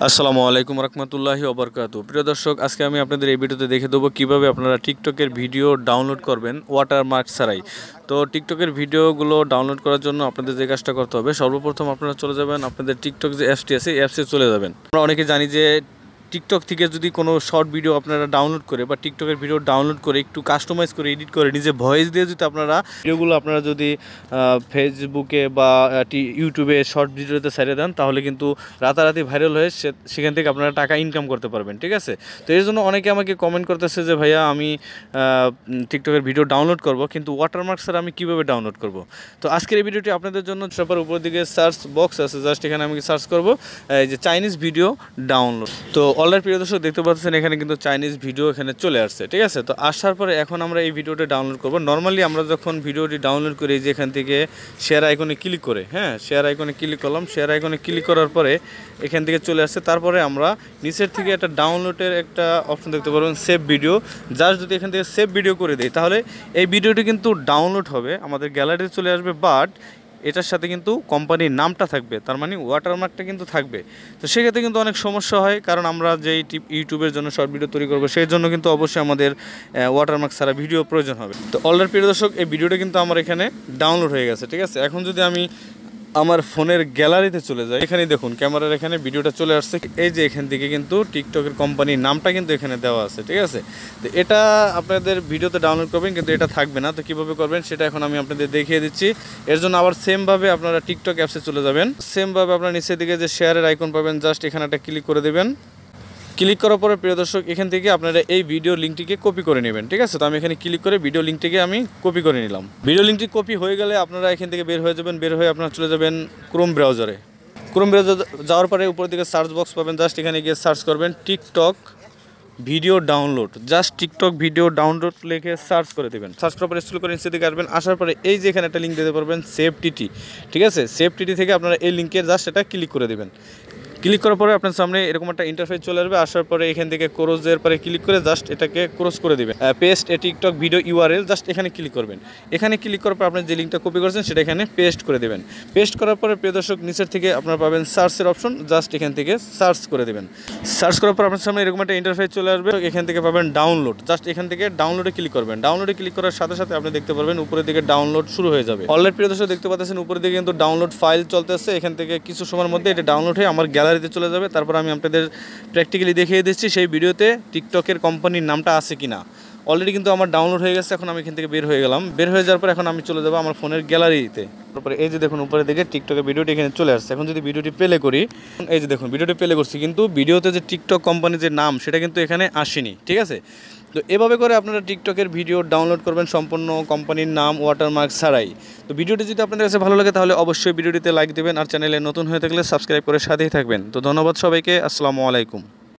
আসসালামু আলাইকুম রহমতুল্লাহি ওবরকাতু। প্রিয় দর্শক, আজকে আমি আপনাদের এই ভিডিওতে দেখে দেবো কীভাবে আপনারা টিকটকের ভিডিও ডাউনলোড করবেন ওয়াটারমার্ক ছাড়াই। তো টিকটকের ভিডিওগুলো ডাউনলোড করার জন্য আপনাদের যে কাজটা করতে হবে, সর্বপ্রথম আপনারা চলে যাবেন আপনাদের টিকটক যে অ্যাপসটি আছে এই অ্যাপসে চলে যাবেন। আমরা অনেকে জানি যে টিকটক থেকে যদি কোনো শর্ট ভিডিও আপনারা ডাউনলোড করে বা টিকটকের ভিডিও ডাউনলোড করে একটু কাস্টমাইজ করে এডিট করে নিজে ভয়েস দিয়ে যদি আপনারা ভিডিওগুলো আপনারা যদি ফেসবুকে বা ইউটিউবে শর্ট ভিডিওতে ছেড়ে দেন, তাহলে কিন্তু রাতারাতি ভাইরাল হয়ে সেখান থেকে আপনারা টাকা ইনকাম করতে পারবেন। ঠিক আছে, তো এর জন্য অনেকে আমাকে কমেন্ট করতেছে যে ভাইয়া আমি টিকটকের ভিডিও ডাউনলোড করব, কিন্তু ওয়াটারমার্ক স্যার আমি কীভাবে ডাউনলোড করব। তো আজকের এই ভিডিওটি আপনাদের জন্য সবার উপর দিকে সার্চ বক্স আছে, জাস্ট এখানে আমি সার্চ করব এই যে চাইনিজ ভিডিও ডাউনলোড। তো অলরেডি প্রিয় দর্শক দেখতে পাচ্ছেন এখানে কিন্তু চাইনিজ ভিডিও এখানে চলে আসছে। ঠিক আছে, তো আসার পরে এখন আমরা এই ভিডিওটা ডাউনলোড করব। নর্মালি আমরা যখন ভিডিওটি ডাউনলোড করি যে এখান থেকে শেয়ার আইকনে ক্লিক করে, শেয়ার আইকনে ক্লিক করলাম, শেয়ার আইকনে ক্লিক করার পরে এখান থেকে চলে আসছে। তারপরে আমরা নিচের থেকে একটা ডাউনলোডের একটা অপশন দেখতে পারবেন, সেভ ভিডিও। জাস্ট যদি এখান থেকে সেভ ভিডিও করে দিই, তাহলে এই ভিডিওটি কিন্তু ডাউনলোড হবে, আমাদের গ্যালারিতে চলে আসবে, বাট এটার সাথে কিন্তু কোম্পানির নামটা থাকবে, তার মানে ওয়াটারমার্কটা কিন্তু থাকবে। তো সেক্ষেত্রে কিন্তু অনেক সমস্যা হয়, কারণ আমরা যেই ইউটিউবের জন্য শর্ট ভিডিও তৈরি করবো সেই জন্য কিন্তু অবশ্যই আমাদের ওয়াটারমার্ক ছাড়া ভিডিও প্রয়োজন হবে। তো অলরেডি প্রিয় দর্শক এই ভিডিওটা কিন্তু আমার এখানে ডাউনলোড হয়ে গেছে। ঠিক আছে, এখন যদি আমি আমার ফোনের গ্যালারিতে চলে যায়, এখানে দেখুন ক্যামেরার এখানে ভিডিওটা চলে আসছে। এই যে এখান থেকে কিন্তু টিকটকের কোম্পানির নামটা কিন্তু এখানে দেওয়া আছে। ঠিক আছে, তো এটা আপনাদের ভিডিওতে ডাউনলোড করবেন, কিন্তু এটা থাকবে না। তো কীভাবে করবেন সেটা এখন আমি আপনাদের দেখিয়ে দিচ্ছি। এর জন্য আবার সেমভাবে আপনারা টিকটক অ্যাপসে চলে যাবেন। সেমভাবে আপনারা নিচের দিকে যে শেয়ারের আইকন পাবেন, জাস্ট এখানে একটা ক্লিক করে দেবেন। ক্লিক করার পরে প্রিয় দর্শক এখান থেকে আপনারা এই ভিডিও লিঙ্কটিকে কপি করে নেবেন। ঠিক আছে, তো আমি এখানে ক্লিক করে ভিডিও লিঙ্কটিকে আমি কপি করে নিলাম। ভিডিও লিঙ্কটি কপি হয়ে গেলে আপনারা এখান থেকে বের হয়ে যাবেন। বের হয়ে আপনারা চলে যাবেন ক্রোম ব্রাউজারে। ক্রোম ব্রাউজার যাওয়ার পরে উপর দিকে সার্চ বক্স পাবেন, জাস্ট এখানে গিয়ে সার্চ করবেন TikTok video download. Just TikTok video download লিখে সার্চ করে দেবেন। সার্চ করার পরে স্ক্রল করে নিচে দিকে আসবেন। আসার পরে এই যে এখানে একটা লিঙ্ক দিতে পারবেন, সেভ টিটি। ঠিক আছে, সেভ টিটি থেকে আপনারা এই লিঙ্কে জাস্ট এটা ক্লিক করে দেবেন। ক্লিক করার পরে আপনার সামনে এরকম একটা ইন্টারফেস চলে আসবে। আসার পরে এখান থেকে ক্রসের পরে ক্লিক করে জাস্ট এটাকে ক্রস করে দেবেন। পেস্ট এ টিকটক ভিডিও ইউআরএল, জাস্ট এখানে ক্লিক করবেন। এখানে ক্লিক করার পর আপনি যে লিঙ্কটা কপি করেছেন সেটা এখানে পেস্ট করে দেবেন। পেস্ট করার পরে প্রিয় দর্শক নিচের থেকে আপনারা পাবেন সার্চের অপশন, জাস্ট এখান থেকে সার্চ করে দেবেন। সার্চ করার পর আপনার সামনে এরকম একটা ইন্টারফেস চলে আসবে। এখান থেকে পাবেন ডাউনলোড, জাস্ট এখান থেকে ডাউনলোডে ক্লিক করবেন। ডাউনলোডে ক্লিক করার সাথে সাথে আপনি দেখতে পারবেন উপরের দিকে ডাউনলোড শুরু হয়ে যাবে। অলরেডি প্রিয় দর্শক দেখতে পাচ্ছেন উপরের দিকে কিন্তু ডাউনলোড ফাইল চলতেছে। এখান থেকে কিছু সময়ের মধ্যে এটা ডাউনলোড হয়ে আমার গ্যালারিতে চলে যাবে। তারপর আমি আপনাদের প্র্যাকটিক্যালি দেখিয়ে দিচ্ছি সেই ভিডিওতে টিকটকের কোম্পানির নামটা আছে কিনা। অলরেডি কিন্তু আমার ডাউনলোড হয়ে গেছে। এখন আমি এখান থেকে বের হয়ে গেলাম। বের হয়ে যাওয়ার পর এখন আমি চলে যাবো আমার ফোনের গ্যালারিতে। তারপরে এই যে দেখুন উপরে দিকে টিকটকের ভিডিওটি এখানে চলে আসছে। এখন যদি ভিডিওটি প্লে করি, এই যে দেখুন ভিডিওটি প্লে করছি, কিন্তু ভিডিওতে যে টিকটক কোম্পানির যে নাম সেটা কিন্তু এখানে আসেনি। ঠিক আছে, তো এভাবে করে আপনারা টিকটকের ভিডিও ডাউনলোড করবেন সম্পূর্ণ কোম্পানির নাম ওয়াটারমার্ক ছাড়াই। তো ভিডিওটি যদি আপনাদের কাছে ভালো লাগে তাহলে অবশ্যই ভিডিওটিতে লাইক দেবেন, আর চ্যানেলে নতুন হয়ে থাকলে সাবস্ক্রাইব করে সাথেই থাকবেন। তো ধন্যবাদ সবাইকে, আসসালামু আলাইকুম।